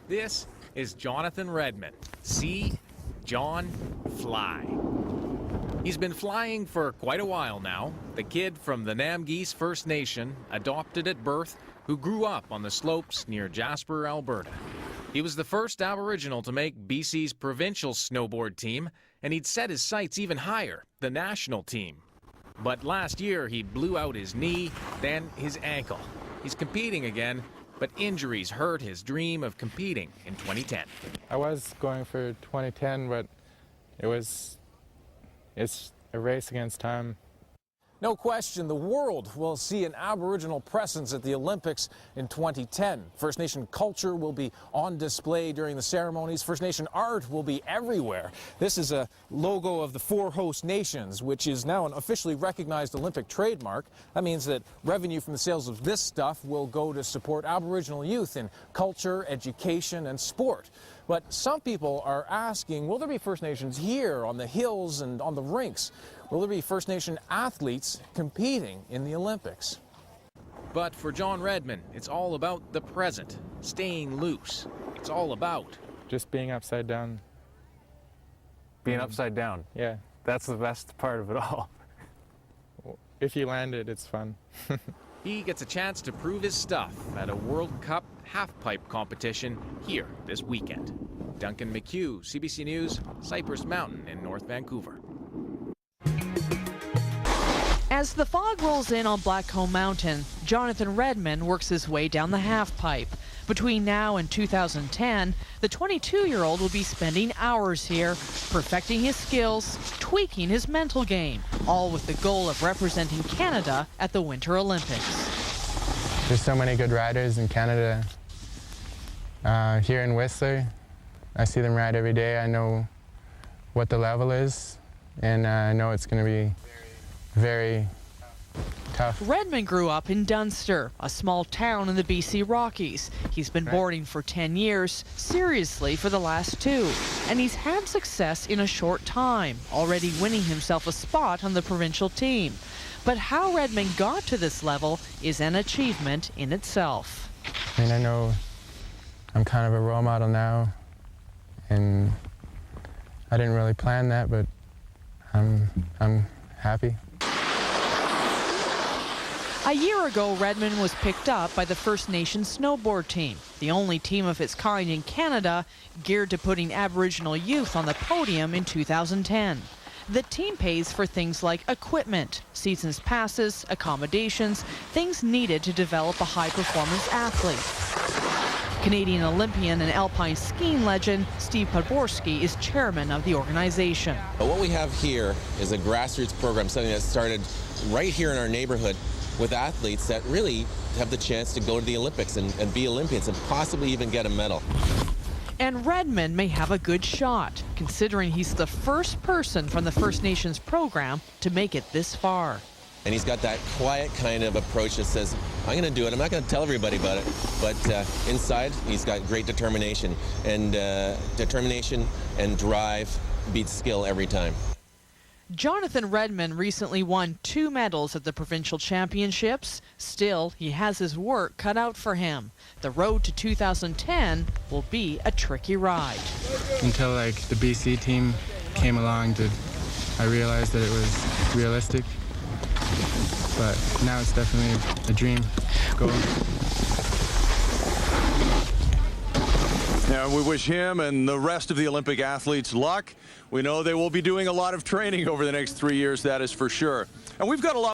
This is Jonothan Redman. See John fly. He's been flying for quite a while now. The kid from the Namgis First Nation, adopted at birth, who grew up on the slopes near Jasper, Alberta. He was the first Aboriginal to make BC's provincial snowboard team, and he'd set his sights even higher, the national team. But last year he blew out his knee, then his ankle. He's competing again, but injuries hurt his dream of competing in 2010. I was going for 2010, but it's a race against time. No question, the world will see an Aboriginal presence at the Olympics in 2010. First Nation culture will be on display during the ceremonies. First Nation art will be everywhere. This is a logo of the 4 host nations, which is now an officially recognized Olympic trademark. That means that revenue from the sales of this stuff will go to support Aboriginal youth in culture, education, and sport. But some people are asking, will there be First Nations here on the hills and on the rinks? Will there be First Nation athletes competing in the Olympics? But for John Redman, it's all about the present, staying loose. It's all about just being upside down. Being upside down? Yeah. That's the best part of it all. If you land it, it's fun. He gets a chance to prove his stuff at a World Cup half-pipe competition here this weekend. Duncan McHugh, CBC News, Cypress Mountain in North Vancouver. As the fog rolls in on Blackcomb Mountain, Jonothan Redman works his way down the half-pipe. Between now and 2010, the 22-year-old will be spending hours here, perfecting his skills, tweaking his mental game, all with the goal of representing Canada at the Winter Olympics. There's so many good riders in Canada. Here in Whistler, I see them ride every day. I know what the level is, and I know it's going to be very tough. Redman grew up in Dunster, a small town in the BC Rockies. He's been boarding for 10 years, seriously for the last 2. And he's had success in a short time, already winning himself a spot on the provincial team. But how Redman got to this level is an achievement in itself. I mean, I know I'm kind of a role model now, and I didn't really plan that, but I'm happy. A year ago, Redman was picked up by the First Nation snowboard team, the only team of its kind in Canada geared to putting Aboriginal youth on the podium in 2010. The team pays for things like equipment, season's passes, accommodations, things needed to develop a high-performance athlete. Canadian Olympian and alpine skiing legend Steve Podborski is chairman of the organization. What we have here is a grassroots program, something that started right here in our neighborhood, with athletes that really have the chance to go to the Olympics and be Olympians and possibly even get a medal. And Redman may have a good shot, considering he's the first person from the First Nations program to make it this far. And he's got that quiet kind of approach that says, I'm going to do it. I'm not going to tell everybody about it. But inside, he's got great determination. And determination and drive beats skill every time. Jonothan Redman recently won 2 medals at the provincial championships. Still, he has his work cut out for him. The road to 2010 will be a tricky ride. Until like the BC team came along, I realized that it was realistic. But now it's definitely a dream goal. And we wish him and the rest of the Olympic athletes luck. We know they will be doing a lot of training over the next 3 years, that is for sure. And we've got a lot